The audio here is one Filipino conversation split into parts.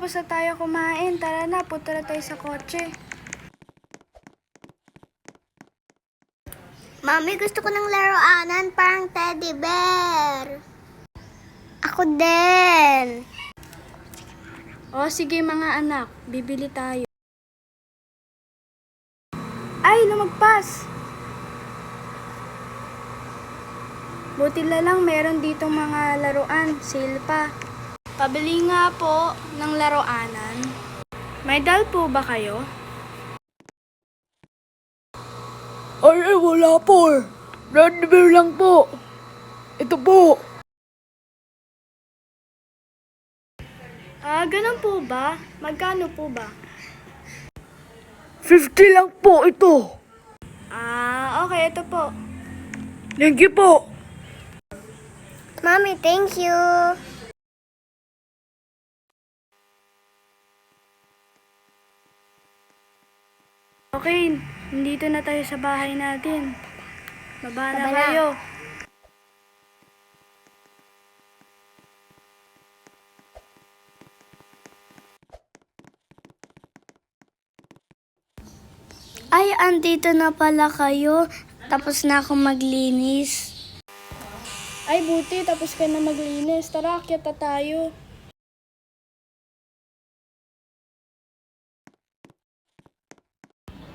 tapos na tayo kumain. Tara na, punta na tayo sa kotse. Mami, gusto ko ng laruanan parang teddy bear. Ako din. O sige mga anak, bibili tayo. Ay, lumagpas! Buti na lang meron ditong mga laruan, sale pa. Pabili nga po ng laruanan. May dal po ba kayo? Ay, wala po eh. Red bear lang po. Ito po. Ganun po ba? Magkano po ba? 50 lang po ito. Okay, ito po. Thank you po. Mami, thank you. Okay, nandito na tayo sa bahay natin. Baba na Baba na. kayo. Ay, andito na pala kayo. Tapos na akong maglinis. Ay, buti, tapos ka na maglinis. Tara, akyat na tayo.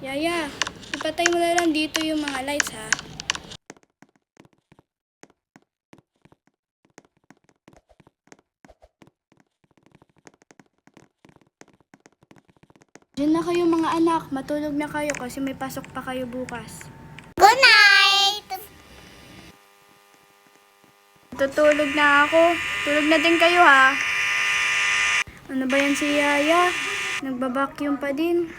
Yaya, ipatay mo na lang dito yung mga lights, ha? Diyan na kayo mga anak, matulog na kayo kasi may pasok pa kayo bukas. Good night! Tutulog na ako. Tulog na din kayo, ha? Ano ba yan si Yaya? Nagbabacuum pa din.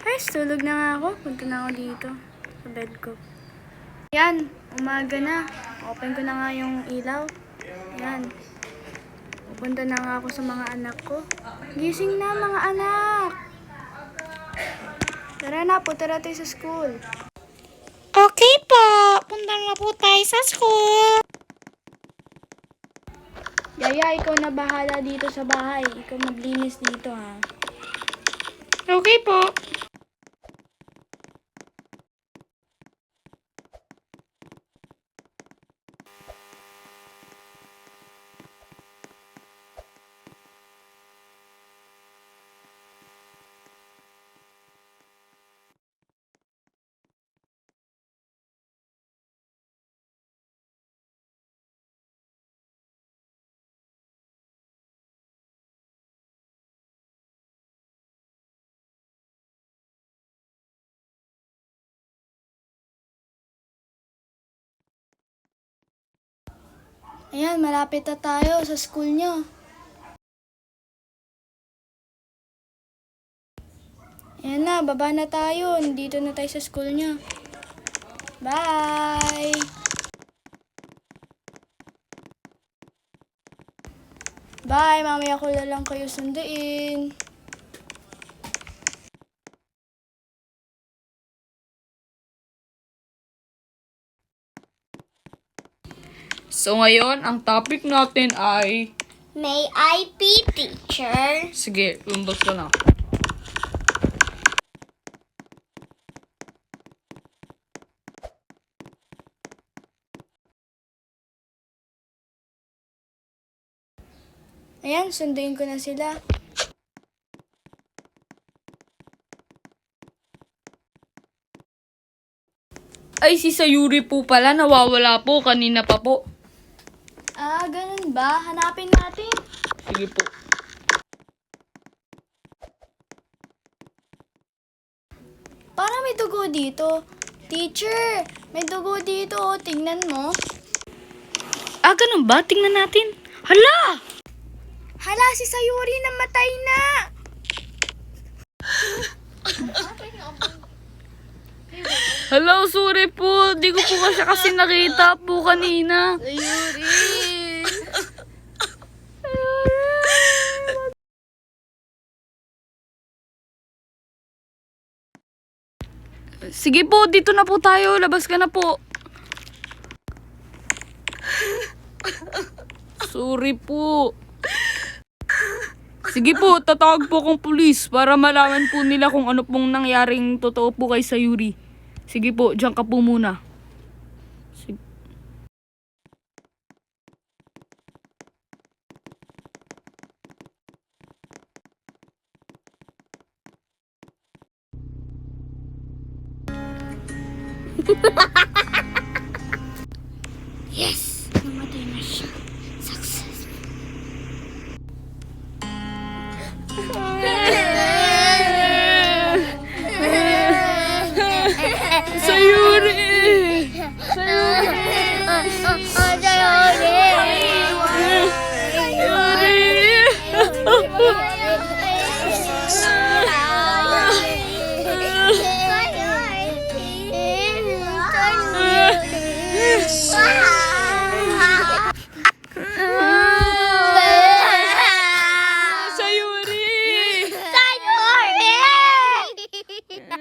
Ay, tulog na nga ako. Punta na ako dito. Sa bed ko. Yan, umaga na. Open ko na nga yung ilaw. Yan. Pupunta na nga ako sa mga anak ko. Gising na mga anak! Tara na, punta na tayo sa school. Okay po. Punta na po tayo sa school. Yaya, ikaw na bahala dito sa bahay. Ikaw maglinis dito, ha? Okay po. Ayan, malapit na tayo sa school nyo. Ayan na, baba na tayo. Nandito na tayo sa school nyo. Bye! Bye! Mamaya ko na lang kayo sunduin. So ngayon, ang topic natin ay... May I be teacher? Sige, lumbas ka na. Ayan, sunduin ko na sila. Ay, si Sayuri po pala, nawawala po kanina pa po. Ganun ba? Hanapin natin. Sige po. Parang may dugo dito. Teacher, may dugo dito. Tingnan mo. Ganun ba? Tingnan natin. Hala! Hala, si Sayuri namatay na! Hello, sorry po. Di ko po kasi nakita po kanina. Sayuri! Sige po, dito na po tayo. Labas ka na po. Sorry po. Sige po, tatawag po akong pulis para malaman po nila kung ano pong nangyaring totoo po kay Sayuri. Sige po, diyan ka po muna. Sige. Yes! Namatay na siya. Success. Sayuri! Sayuri!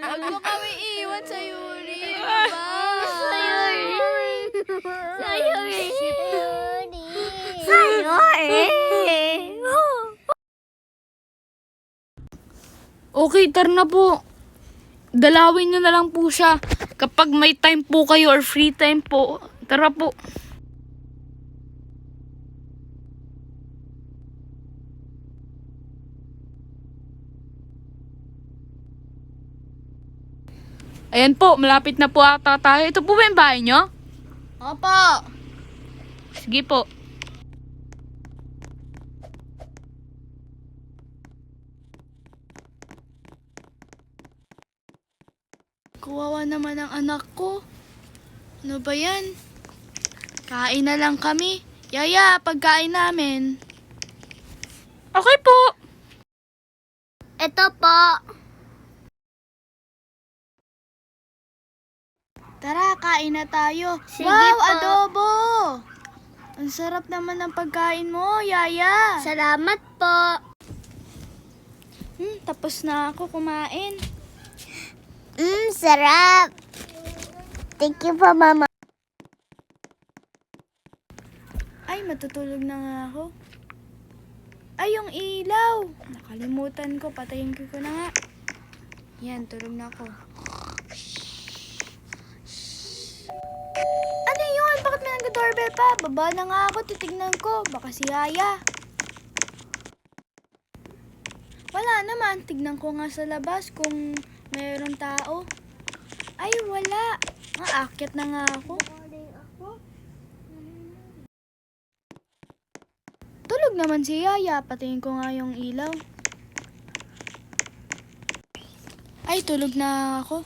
Huwag mo kami iwan sa Yuri. Okay, tara na po. Dalawin nyo na lang po siya. Kapag may time po kayo or free time po, tara po. Ayan po, malapit na po ata tayo. Ito po ba yung bahay nyo? Opo. Sige po. Kawawa naman ang anak ko. Ano ba yan? Kain na lang kami. Yaya, pagkain namin. Okay po. Ito po. Tara, kain na tayo. Sige wow, po. adobo! Ang sarap naman ng pagkain mo, Yaya. Salamat po. Tapos na ako kumain. Sarap. Thank you po, Mama. Ay, matutulog na nga ako. Ay, yung ilaw. Nakalimutan ko, patayin ko na nga. Yan, tulog na ako. Ano yun? Bakit may nag-doorbell pa? Baba na nga ako, titignan ko. Baka si Yaya. Wala naman. Tignan ko nga sa labas kung mayroong tao. Ay, wala. Aakyat na nga ako. Tulog naman si Yaya. Patayin ko nga yung ilaw. Ay, tulog na ako.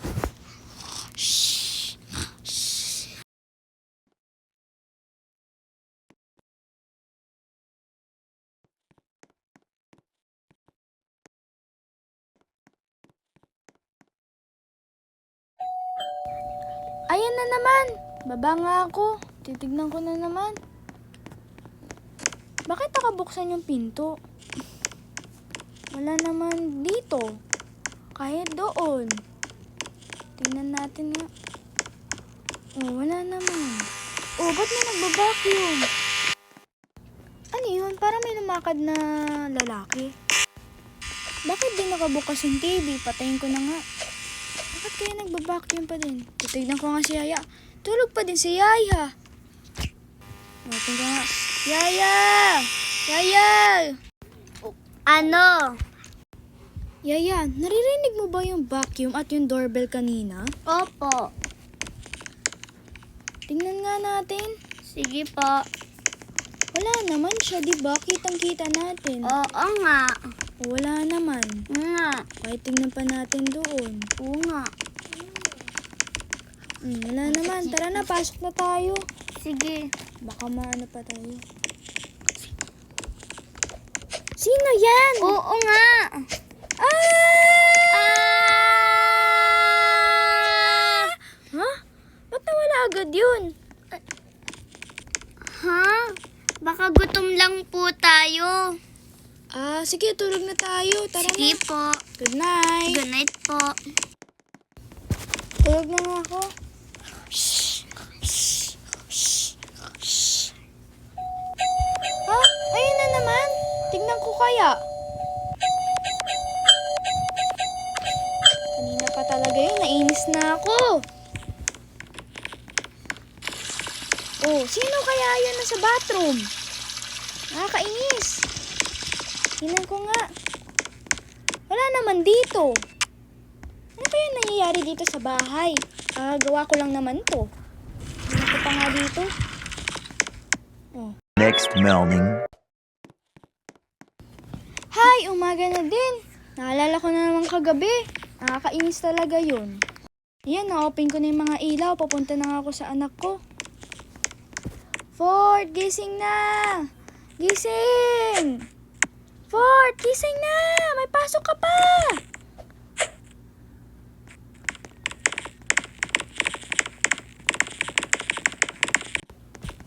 Ayan na naman. Baba nga ako. Titignan ko na naman. Bakit nakabuksan yung pinto? Wala naman dito. Kahit doon. Tingnan natin nga. Oh, wala naman. Oh, ba't may nagbabacuum? Ano yun? Parang may lumakad na lalaki. Bakit di nakabukas yung TV? Patayin ko na nga. Bakit kaya nagbabacuum pa din? Titignan ko nga si Yaya. Tulog pa din si Yaya. Tingnan nga. Yaya! Yaya! Ano? Yaya, naririnig mo ba yung vacuum at yung doorbell kanina? Opo. Tingnan nga natin. Sige po. Wala naman siya, di ba? Kitang-kita natin. Oo nga. Wala naman. Nga. Kahit tingnan pa natin doon. Oo nga. Wala naman. Tara na, pasok na tayo. Sige. Baka maano pa tayo. Sino yan? Oo nga. Ha? Ba't nawala agad yun? Ha? Baka gutom lang po tayo. Sige, tulog na tayo. Tara Sige na. po. Good night. Good night po. Tulog na nga ako. Oh, sino kaya yan nasa bathroom? Nakakainis. Tingnan ko nga. Wala naman dito. Ano kaya nangyayari dito sa bahay? Gawa ko lang naman to. Ano ko pa nga dito? Oh. Next morning. Hi, umaga na din. Naalala ko na naman kagabi. Nakakainis talaga yun. Yan, na-open ko na yung mga ilaw. Papunta na nga ako sa anak ko. Ford, gising na! Gising! Ford, gising na! May pasok ka pa!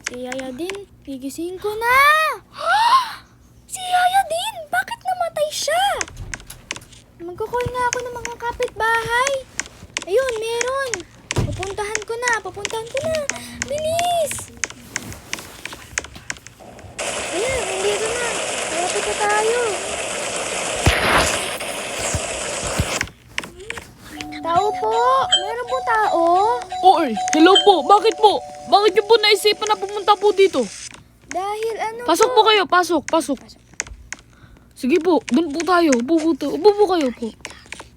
Si Yaya din, gigising ko na! Si Yaya din! Bakit namatay siya? Magkukol nga ako ng mga kapitbahay. Ayun, meron. Pupuntahan ko na. Bilis! Ayun, nandito na. Malapit na tayo. Tao po! Meron po tao? Oy, hello po. Bakit po? Bakit niyo po naisipan na pumunta po dito? Dahil ano Pasok po kayo, pasok. Sige po, doon po tayo. Upo po kayo po.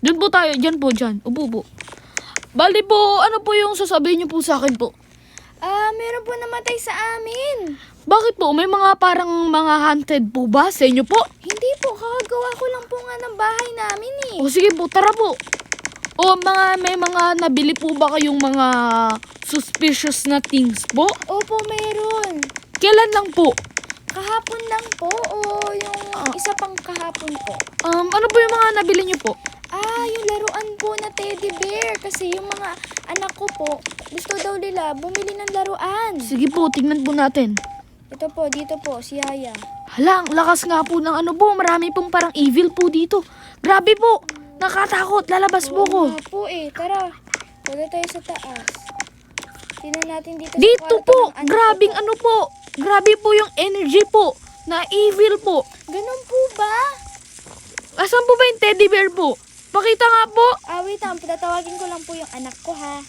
Doon po tayo, dyan. Upo po. Bali po, ano po yung sasabihin niyo po sa akin po? Meron po namatay sa amin. Bakit po? May mga parang mga haunted po ba sa inyo po? Hindi po, kakagawa ko lang po nga ng bahay namin eh. O sige po, tara po. O may mga nabili po ba kayong mga suspicious na things po? Opo, meron. Kailan lang po? Kahapon lang po o yung isa pang kahapon po? Ano po yung mga nabili niyo po? Yung laruan po na teddy bear. Kasi yung mga anak ko po, gusto daw nila bumili ng laruan. Sige po, tingnan po natin. Ito po, dito po, si Yaya. Hala, ang lakas nga po ng ano po. Marami pong parang evil po dito. Grabe po. Nakatakot. Lalabas po ko. Oo nga po eh, tara. Punta tayo sa taas. Tingnan natin dito Dito sa kwarto po. ng anak Grabing ko ano po. Grabe po yung energy po. Na evil po. Ganun po ba? Asan po ba yung teddy bear po? Pakita nga po. Wait lang. Tatawagin ko lang po yung anak ko ha.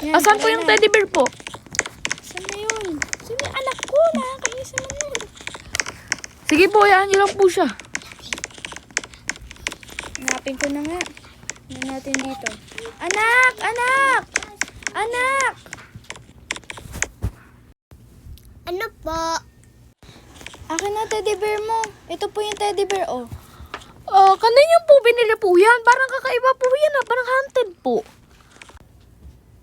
Yan, Asan tara po yung na. teddy bear po? Saan na yun? Saan yung anak ko? Nakakainis naman nun. Sige po, hayaan niyo lang po siya. Hanapin ko na nga. Tingnan natin dito. Anak! Anak! Anak! Ano po? Akin na teddy bear mo. Ito po yung teddy bear, oh. Kanina po binili po yan. Parang kakaiba po yan Parang haunted po.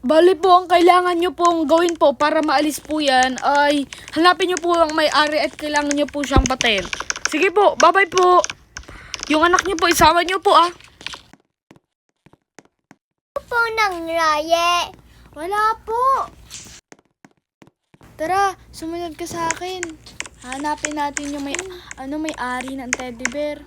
Bali po, ang kailangan nyo pong gawin po para maalis po yan ay hanapin nyo po ang may-ari at kailangan nyo po siyang patayin. Sige po, bye-bye po. Yung anak nyo po, isama nyo po Ano po ng raye? Wala po. Tara, sumunod ka sa akin. Hanapin natin yung may-ari ng teddy bear.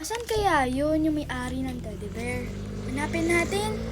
Asan kaya yun yung may-ari ng teddy bear? Hanapin natin.